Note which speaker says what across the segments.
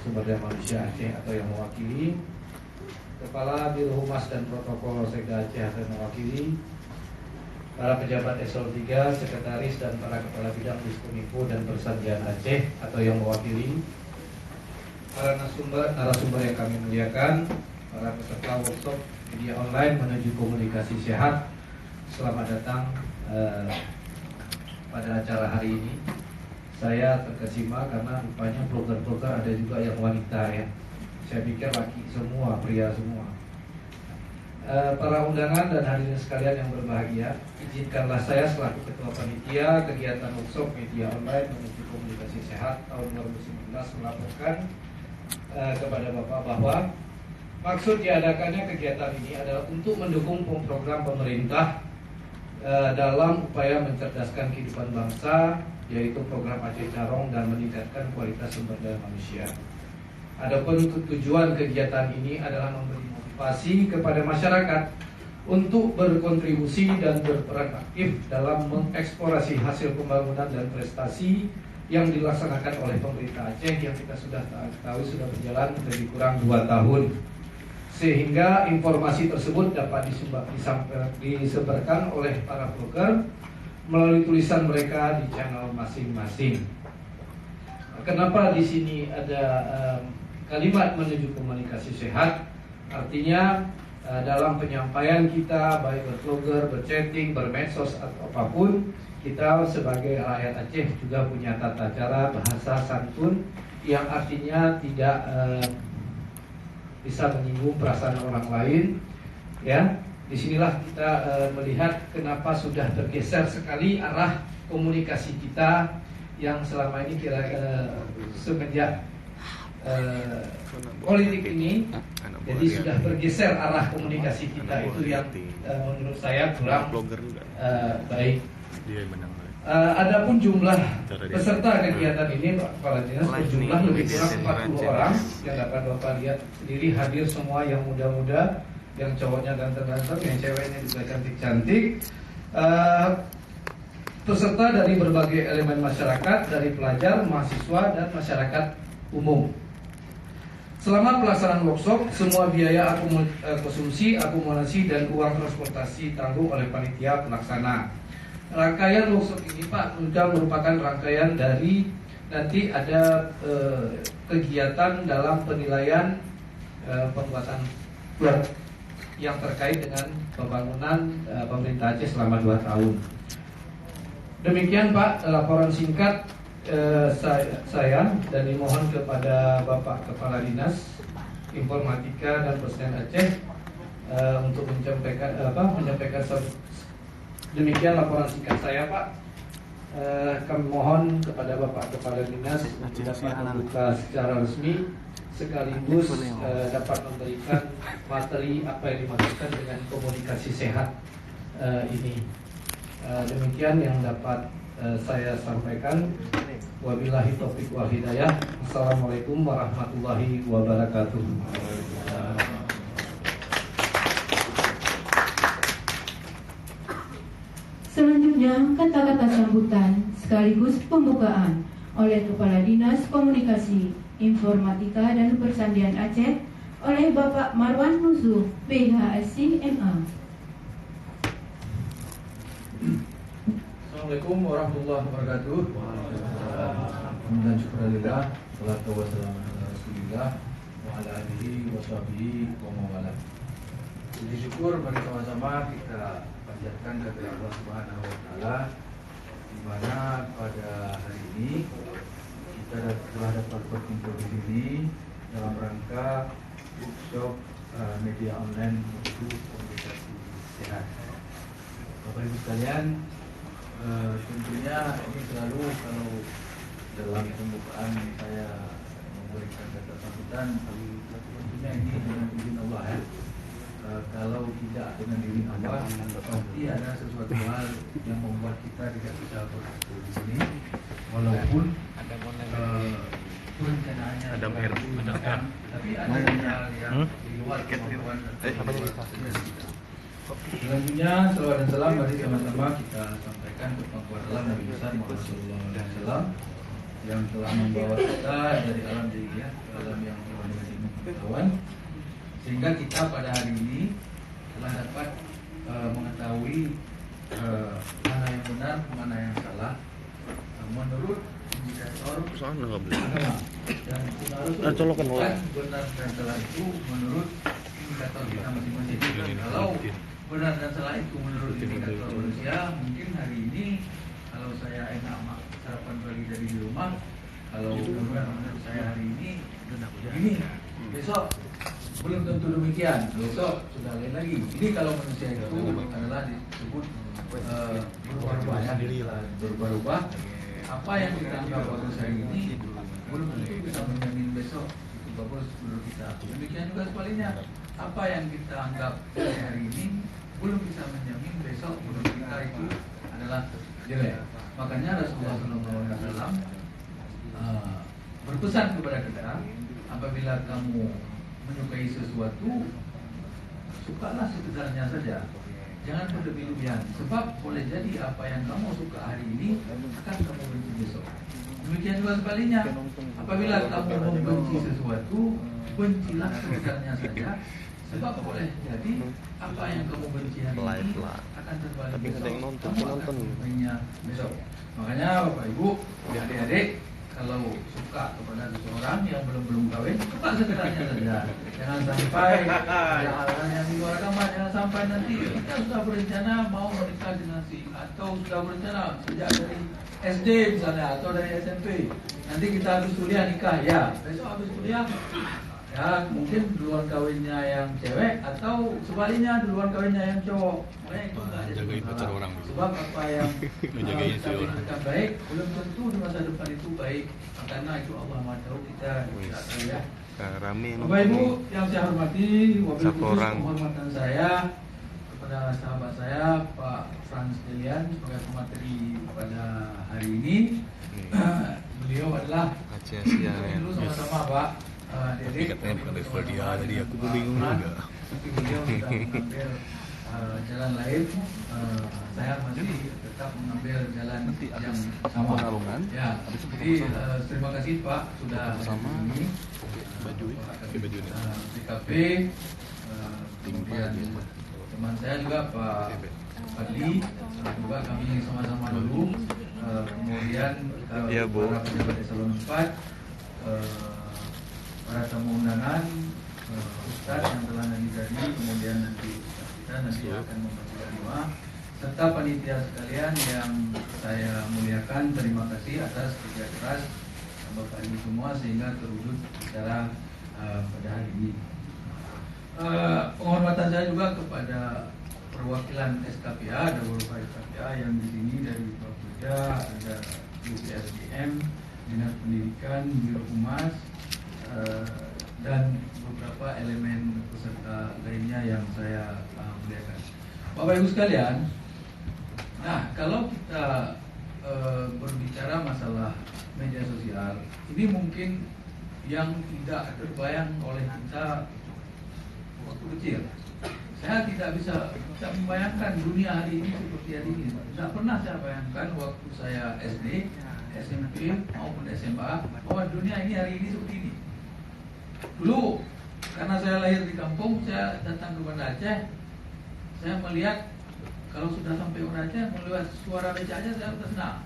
Speaker 1: Sumber Daya Manusia Aceh atau yang mewakili, Kepala Biro Humas dan Protokol Sekda Aceh atau yang mewakili, para pejabat eselon 3, sekretaris dan para kepala bidang Diskominfo dan Persandian Aceh atau yang mewakili, para narasumber yang kami muliakan, para peserta workshop media online menuju komunikasi sehat. Selamat datang pada acara hari ini. Saya terkesima karena rupanya blogger-blogger ada juga yang wanita ya. Saya pikir laki semua, pria semua. Para undangan dan hadirin sekalian yang berbahagia, izinkanlah saya selaku Ketua Panitia kegiatan workshop media online menuju komunikasi sehat tahun 2019 melaporkan kepada Bapak bahwa maksud diadakannya kegiatan ini adalah untuk mendukung program pemerintah dalam upaya mencerdaskan kehidupan bangsa, yaitu program Aceh Carong dan meningkatkan kualitas sumber daya manusia. Adapun tujuan kegiatan ini adalah memberi motivasi kepada masyarakat untuk berkontribusi dan berperan aktif dalam mengeksplorasi hasil pembangunan dan prestasi yang dilaksanakan oleh pemerintah Aceh yang kita sudah tahu sudah berjalan lebih kurang 2 tahun. Sehingga informasi tersebut dapat disebarkan oleh para blogger melalui tulisan mereka di channel masing-masing. Kenapa di sini ada kalimat menuju komunikasi sehat? Artinya dalam penyampaian kita baik berblogger, berchatting, bermedsos atau apapun, kita sebagai rakyat Aceh juga punya tata cara bahasa santun yang artinya tidak bisa menyinggung perasaan orang lain. Ya, disinilah kita melihat kenapa sudah tergeser sekali arah komunikasi kita yang selama ini semenjak politik ini, jadi sudah bergeser arah komunikasi kita itu yang menurut saya kurang baik. Adapun jumlah peserta kegiatan ini Pak Kepala Dinas berjumlah lebih kurang 40 orang yang dapat Bapak lihat sendiri, hadir semua yang muda-muda, yang cowoknya ganteng-ganteng, yang ceweknya juga cantik-cantik. Peserta dari berbagai elemen masyarakat, dari pelajar, mahasiswa, dan masyarakat umum. Selama pelaksanaan workshop, semua biaya konsumsi, akomodasi, dan uang transportasi tanggung oleh panitia pelaksana. Rangkaian workshop ini Pak sudah merupakan rangkaian dari nanti ada kegiatan dalam penilaian pembuatan plot yang terkait dengan pembangunan pemerintah Aceh selama 2 tahun. Demikian Pak laporan singkat saya dan dimohon kepada Bapak Kepala Dinas Informatika dan Persediaan Aceh untuk menyampaikan demikian laporan singkat saya Pak. Kami mohon kepada Bapak Kepala Dinas untuk dapat membuka secara resmi sekaligus dapat memberikan materi apa yang dimaksudkan dengan komunikasi sehat ini. Demikian yang dapat saya sampaikan. Wabillahi taufiq wal hidayah. Assalamualaikum warahmatullahi wabarakatuh.
Speaker 2: Selanjutnya, kata-kata sambutan sekaligus pembukaan oleh Kepala Dinas Komunikasi, Informatika dan Persandian Aceh oleh Bapak Marwan Nuzuh, PHSC MA.
Speaker 1: Assalamualaikum warahmatullahi wabarakatuh. Dan syukurillah, salatu wassalamu ala Rasulillah wa ala alihi wa sahbihi wa mawala. Puji syukur mari sama-sama kita panjatkan kepada Allah Subhanahu wa taala di mana pada hari ini kita telah dapat berkumpul di sini dalam rangka workshop media online menuju komunikasi sehat. Bapak Ibu sekalian, tentunya ini selalu kalau dalam pembukaan saya memberikan kata sambutan, tentunya ini dengan izin Allah ya. Kalau tidak dengan izin Allah, pasti ada sesuatu hal yang membuat kita tidak bisa berkumpul di sini, walaupun perencanaannya
Speaker 3: ada R,
Speaker 1: tapi ada hal yang di luar kemampuan Selanjutnya, salawat dan salam mari sama-sama kita sampaikan kepada Nabi besar Muhammad SAW yang telah membawa kita dari alam jahiliyah ke alam kawan, sehingga kita pada hari ini telah dapat mengetahui mana yang benar, mana yang salah menurut indikator agama. Dan benar dan salah itu menurut indikator kita masing-masing. Kalau benar dan salah itu menurut indikator manusia, mungkin hari ini kalau saya enak sarapan pagi dari di rumah, kalau benar menurut saya hari ini begini, besok belum tentu demikian, besok sudah lain lagi. Ini kalau manusia itu adalah disebut berubah-ubah, ya, berubah-ubah. Apa yang kita anggap bagus hari ini belum tentu bisa menjamin besok itu bagus menurut kita. Demikian juga sebaliknya, apa yang kita anggap hari ini belum bisa menjamin besok menurut kita itu adalah jelek. Makanya Rasulullah SAW berpesan kepada kita, apabila kamu menyukai sesuatu, sukalah sekedarnya saja, jangan berlebih-lebihan. Sebab boleh jadi apa yang kamu suka hari ini akan kamu benci besok. Demikian juga sebaliknya, apabila kamu membenci sesuatu, bencilah sekedarnya saja. Sebab boleh jadi apa yang kamu benci hari ini akan terbalik besok. Kamu akan membencinya besok. Makanya Bapak Ibu, adik-adik, kalau suka kepada seseorang yang belum kawin, suka sekedarnya saja. Jangan sampai ada hal-hal yang di luar agama. Jangan sampai nanti kita sudah berencana mau menikah dengan si, atau sudah berencana sejak dari SD misalnya atau dari SMP. Nanti kita habis kuliah nikah, ya. Besok habis kuliah, ya mungkin duluan kawinnya yang cewek atau sebaliknya duluan kawinnya yang cowok. Makanya itu nggak jadi masalah. Sebab apa yang kita pikirkan baik belum tentu di masa depan itu baik. Karena itu Allah Maha Tahu, kita tidak tahu, ya. Bapak Ibu yang saya hormati, wabil khusus penghormatan saya kepada sahabat saya Pak Frans Delian sebagai pemateri pada hari ini. Beliau adalah dulu sama-sama Pak
Speaker 3: Tapi katanya bukan level dia, jadi aku bingung juga.
Speaker 1: Tapi beliau sudah mengambil jalan lain, saya masih tetap mengambil jalan yang sama. Ya, jadi terima kasih Pak sudah
Speaker 3: sama
Speaker 1: ini
Speaker 3: baju
Speaker 1: PKP, kemudian teman saya juga Pak Fadli, juga kami sama-sama dulu, kemudian para pejabat eselon 4, para tamu undangan, Ustadz yang telah nanti tadi, kemudian nanti kita nanti akan membaca doa, serta panitia sekalian yang saya muliakan. Terima kasih atas kerja keras Bapak Ibu semua sehingga terwujud secara pada hari ini. Penghormatan saya juga kepada perwakilan SKPA, ada beberapa SKPA yang di sini dari Bapeda, ada UPSDM, Dinas Pendidikan, Biro Humas, dan beberapa elemen peserta lainnya yang saya muliakan. Bapak Ibu sekalian, nah kalau kita berbicara masalah media sosial, ini mungkin yang tidak terbayang oleh kita waktu kecil. Saya tidak membayangkan dunia hari ini seperti hari ini. Tidak pernah saya bayangkan waktu saya SD, SMP maupun SMA bahwa dunia ini hari ini seperti ini. Dulu karena saya lahir di kampung, saya datang ke Banda Aceh, saya melihat kalau sudah sampai Banda Aceh, melihat suara becak aja saya sudah senang.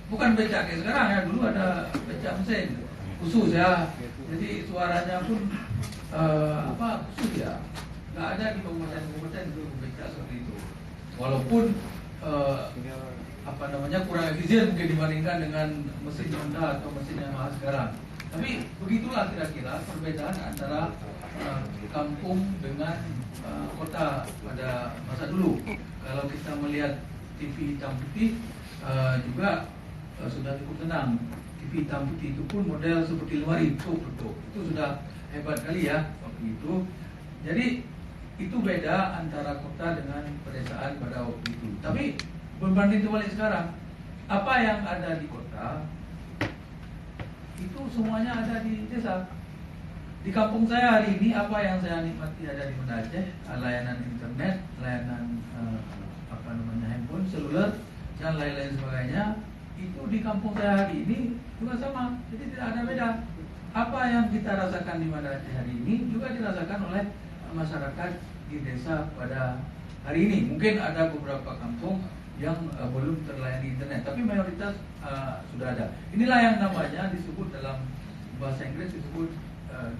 Speaker 1: Bukan becak kayak sekarang ya, dulu ada becak mesin khusus ya, jadi suaranya pun khusus ya, nggak ada di kabupaten itu becak seperti itu. Walaupun kurang efisien mungkin dibandingkan dengan mesin Honda atau mesin yang mahal sekarang. Tapi begitulah kira-kira perbedaan antara kampung dengan kota pada masa dulu. Kalau kita melihat TV hitam putih juga sudah cukup tenang. TV hitam putih itu pun model seperti lemari itu sudah hebat kali ya waktu itu. Jadi itu beda antara kota dengan pedesaan pada waktu itu. Tapi berbanding terbalik sekarang, apa yang ada di kota itu semuanya ada di desa. Di kampung saya hari ini apa yang saya nikmati ada di Banda Aceh, layanan internet, layanan handphone, seluler, dan lain-lain sebagainya. Itu di kampung saya hari ini juga sama, jadi tidak ada beda.
Speaker 4: apa yang kita rasakan di Banda Aceh hari ini juga dirasakan oleh masyarakat di desa pada hari ini. Mungkin ada beberapa kampung yang belum terlayani internet, tapi mayoritas sudah ada. Inilah yang namanya disebut dalam bahasa Inggris disebut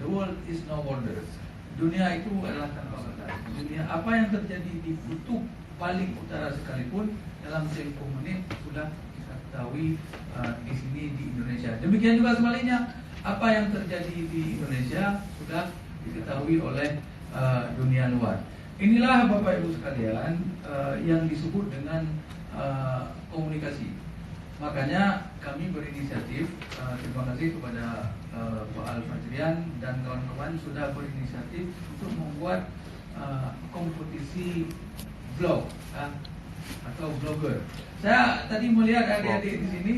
Speaker 4: the world is no borders. Dunia itu adalah tanpa batas. Dunia, apa yang terjadi di kutub paling utara sekalipun dalam tempoh menit sudah kita ketahui di sini di Indonesia. Demikian juga sebaliknya, apa yang terjadi di Indonesia sudah diketahui oleh dunia luar. Inilah Bapak Ibu sekalian yang disebut dengan komunikasi. Makanya kami berinisiatif, terima kasih kepada Pak Al-Fajrian dan kawan-kawan sudah berinisiatif untuk membuat kompetisi blog atau blogger. Saya tadi melihat adik-adik di sini,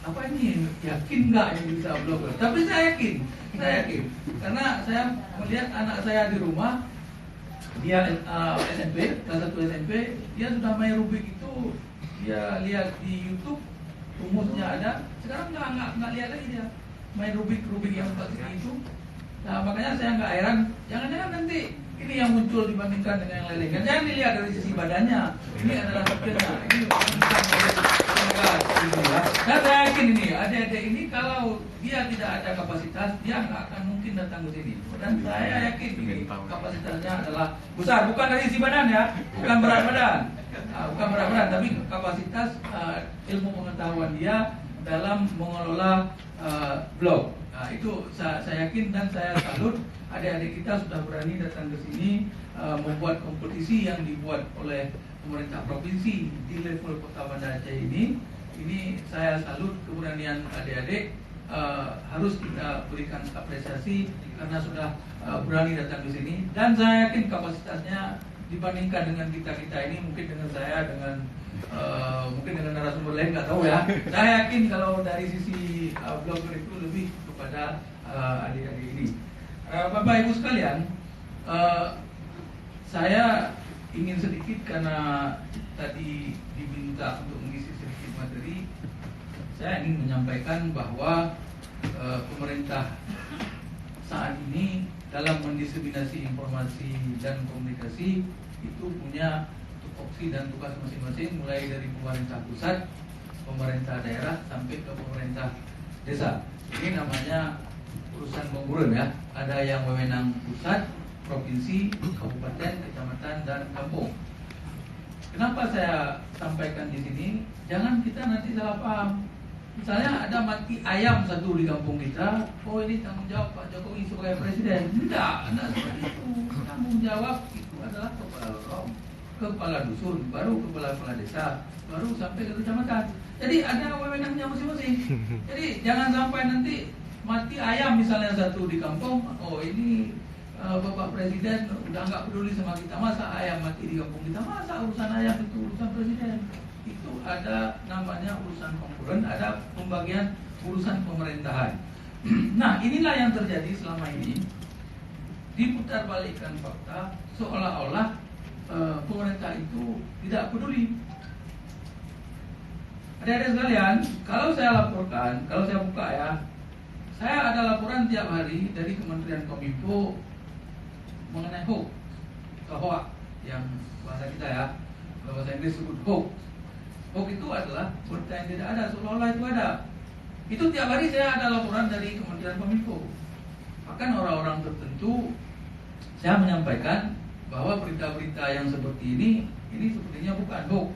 Speaker 4: apa ini, yakin nggak yang bisa blogger? Tapi saya yakin, karena saya melihat anak saya di rumah, dia SMP, kelas 1 SMP, dia sudah main Rubik itu, dia lihat di YouTube, rumusnya ada. Sekarang nggak lihat lagi dia main Rubik yang seperti itu. Nah, makanya saya nggak heran, jangan-jangan nanti ini yang muncul dibandingkan dengan yang lain. Jangan dilihat dari sisi badannya, ini adalah kecilnya, ini dan saya yakin ini adik-adik ini kalau dia tidak ada kapasitas, dia nggak akan mungkin datang ke sini. Dan saya yakin ini kapasitasnya adalah besar, bukan dari sisi badan ya, bukan berat badan, tapi kapasitas ilmu pengetahuan dia dalam mengelola blog. Nah, itu saya yakin dan saya salut adik-adik kita sudah berani datang ke sini membuat kompetisi yang dibuat oleh pemerintah provinsi di level Kota Banda Aceh ini. Ini saya salut keberanian adik-adik, harus kita berikan apresiasi karena sudah berani datang ke sini. Dan saya yakin kapasitasnya dibandingkan dengan kita ini, mungkin dengan saya, mungkin dengan narasumber lain nggak tahu ya. Saya yakin kalau dari sisi blogger itu lebih kepada adik-adik ini. Bapak Ibu sekalian, saya ingin sedikit karena tadi diminta untuk mengisi sedikit materi. Saya ingin menyampaikan bahwa pemerintah saat ini dalam mendiseminasi informasi dan komunikasi itu punya tupoksi dan tugas masing-masing, mulai dari pemerintah pusat, pemerintah daerah sampai ke pemerintah desa. Ini namanya urusan pengurun ya. Ada yang wewenang pusat, provinsi, kabupaten, kecamatan, dan kampung. Kenapa saya sampaikan di sini? Jangan kita nanti salah paham. Misalnya ada mati ayam satu di kampung kita, oh ini tanggung jawab Pak Jokowi sebagai presiden. Tidak seperti itu. Tanggung jawab itu adalah kepala lorong, kepala dusun, baru kepala desa, baru sampai ke kecamatan. Jadi ada wewenangnya masing-masing. Jadi jangan sampai nanti mati ayam misalnya satu di kampung, oh ini Bapak Presiden udah nggak peduli sama kita, masa ayam mati di kampung kita, masa urusan ayam itu urusan presiden. Itu ada namanya urusan konkuren, ada pembagian urusan pemerintahan. Nah, inilah yang terjadi selama ini. Diputarbalikkan fakta seolah-olah pemerintah itu tidak peduli. Adik-adik sekalian, kalau saya laporkan, kalau saya buka ya, saya ada laporan tiap hari dari Kementerian Kominfo mengenai hoax atau hoax yang bahasa kita ya, bahasa Inggris sebut hoax. Hoax itu adalah berita yang tidak ada, seolah-olah itu ada. Itu tiap hari saya ada laporan dari Kementerian Kominfo. Bahkan orang-orang tertentu saya menyampaikan bahwa berita-berita yang seperti ini sepertinya bukan hoax.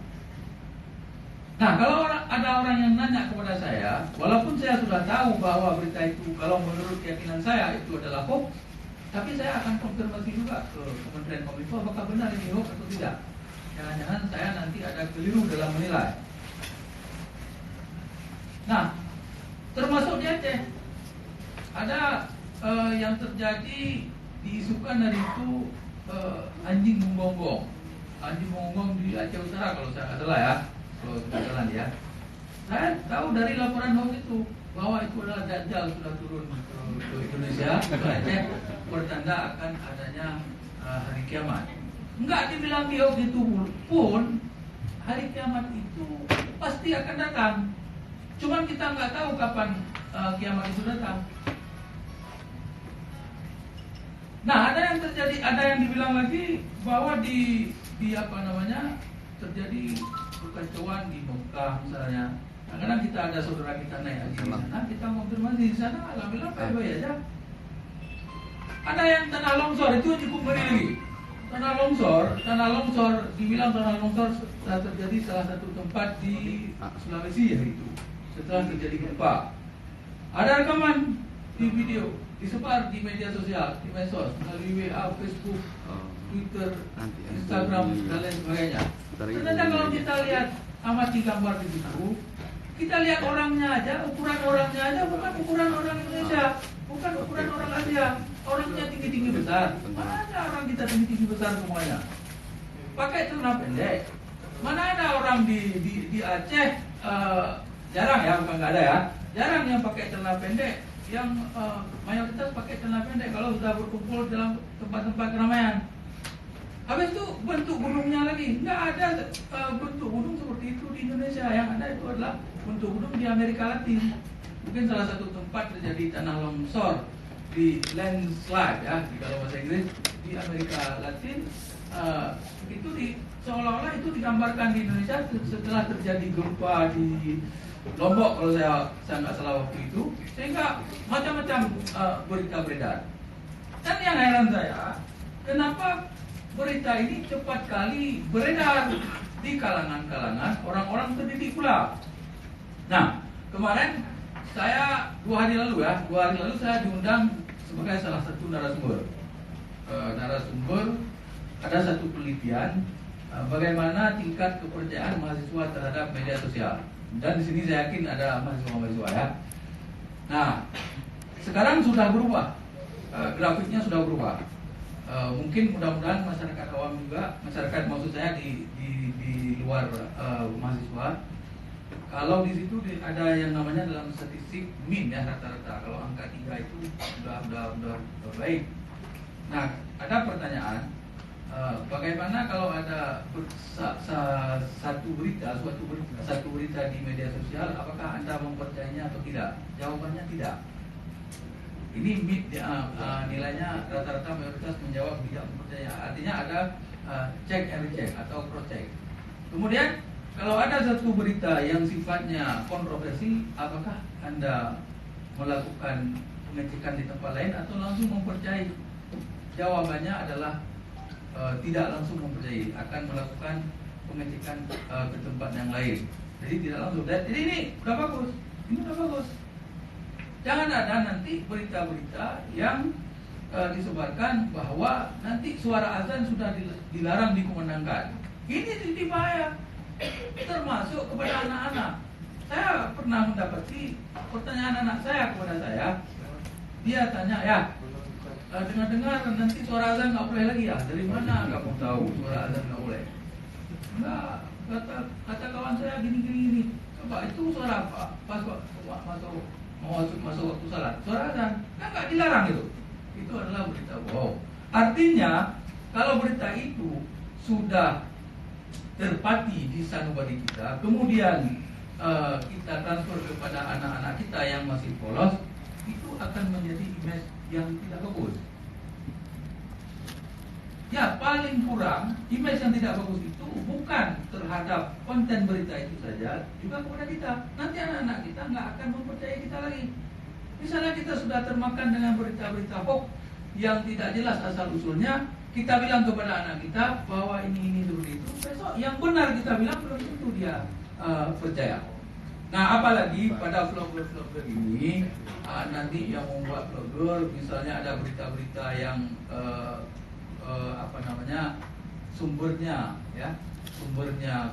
Speaker 4: Nah, kalau ada orang yang nanya kepada saya, walaupun saya sudah tahu bahwa berita itu kalau menurut keyakinan saya itu adalah hoax, tapi saya akan konfirmasi juga ke Kementerian Kominfo apakah benar ini hoax atau tidak. Jangan-jangan saya nanti ada keliru dalam menilai. Nah, termasuk di Aceh ada yang terjadi diisukan dari itu anjing menggonggong. Anjing menggonggong di Aceh Utara kalau saya nggak salah ya. Kalau tidak salah ya. Saya tahu dari laporan hoax itu bahwa itu adalah Dajjal sudah turun ke Indonesia, ke Aceh, bertanda akan adanya hari kiamat. Enggak dibilang di hoax itu pun hari kiamat itu pasti akan datang. Cuman kita nggak tahu kapan kiamat itu datang. Nah, ada yang terjadi, ada yang dibilang lagi bahwa di apa namanya terjadi kekacauan di Mekah misalnya. Kadang kita ada saudara kita naik haji di sana, kita konfirmasi di sana, alhamdulillah baik-baik aja. Ada yang tanah longsor, itu cukup ngeri lagi. Tanah longsor, dibilang tanah longsor terjadi salah satu tempat di Sulawesi ya itu. Setelah terjadi gempa, ada rekaman di video, disebar di media sosial, di medsos, melalui WA, Facebook, Twitter, Instagram dan lain sebagainya. Ternyata kalau kita lihat amati gambar di situ, kita lihat orangnya aja, ukuran orangnya aja bukan ukuran orang Indonesia, bukan ukuran orang Asia. Orangnya tinggi-tinggi besar. Mana ada orang kita tinggi-tinggi besar semuanya? Pakai celana pendek. Mana ada orang di Aceh, jarang ya, bukan nggak ada ya, jarang yang pakai celana pendek. Yang mayoritas pakai celana pendek kalau sudah berkumpul dalam tempat-tempat keramaian. Habis itu bentuk gunungnya lagi, nggak ada bentuk gunung seperti itu di Indonesia. Yang ada itu adalah bentuk gunung di Amerika Latin. Mungkin salah satu tempat terjadi tanah longsor di landslide ya, di kalau bahasa Inggris di Amerika Latin, itu seolah-olah itu digambarkan di Indonesia setelah terjadi gempa di Lombok kalau saya nggak salah waktu itu, sehingga macam-macam berita beredar. Dan yang heran saya, kenapa berita ini cepat kali beredar di kalangan-kalangan orang-orang terdidik pula. Nah, kemarin saya 2 hari lalu saya diundang sebagai salah satu narasumber. Ada satu penelitian bagaimana tingkat kepercayaan mahasiswa terhadap media sosial. Dan di sini saya yakin ada mahasiswa-mahasiswa ya. Nah, sekarang sudah berubah, grafiknya sudah berubah. Mungkin mudah-mudahan masyarakat awam juga, masyarakat maksud saya di luar mahasiswa. Kalau di situ ada yang namanya dalam statistik min ya, rata-rata kalau angka 3 itu sudah baik. Nah, ada pertanyaan, bagaimana kalau ada satu berita di media sosial, apakah Anda mempercayainya atau tidak? Jawabannya tidak. Ini nilainya rata-rata mayoritas menjawab tidak mempercayai. Artinya ada check and recheck atau cross check. Kemudian kalau ada satu berita yang sifatnya kontroversi, apakah Anda melakukan pengecekan di tempat lain atau langsung mempercayai? Jawabannya adalah tidak langsung mempercayai, akan melakukan pengecekan ke tempat yang lain. Jadi tidak langsung. Jadi ini udah bagus. Jangan ada nanti berita-berita yang disebarkan bahwa nanti suara azan sudah dilarang dikumandangkan. Ini titik bahaya, termasuk kepada anak-anak. Saya pernah mendapati pertanyaan anak saya kepada saya. Dia tanya, ya, dengar-dengar nanti suara azan nggak boleh lagi ya? Dari mana kamu tahu suara azan nggak boleh? Enggak, kata kawan saya gini. Coba itu suara apa? Pas masuk waktu salat, suara azan, nggak dilarang itu. Itu adalah berita bohong. Artinya kalau berita itu sudah terpati di sanubari kita, kemudian kita transfer kepada anak-anak kita yang masih polos, itu akan menjadi image yang tidak bagus. Ya, paling kurang image yang tidak bagus itu bukan terhadap konten berita itu saja, juga kepada kita. Nanti anak-anak kita nggak akan mempercayai kita lagi. Misalnya kita sudah termakan dengan berita-berita hoax yang tidak jelas asal usulnya, kita bilang kepada anak kita bahwa ini seperti itu. Besok yang benar kita bilang belum tentu dia percaya. Nah, apalagi pada vlogger ini nanti yang membuat vlogger, misalnya ada berita-berita yang sumbernya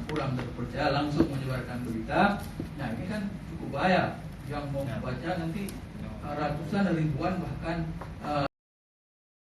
Speaker 4: kurang terpercaya, langsung menyebarkan berita. Nah, ini kan cukup bahaya. Yang mau membaca nanti ratusan ribuan bahkan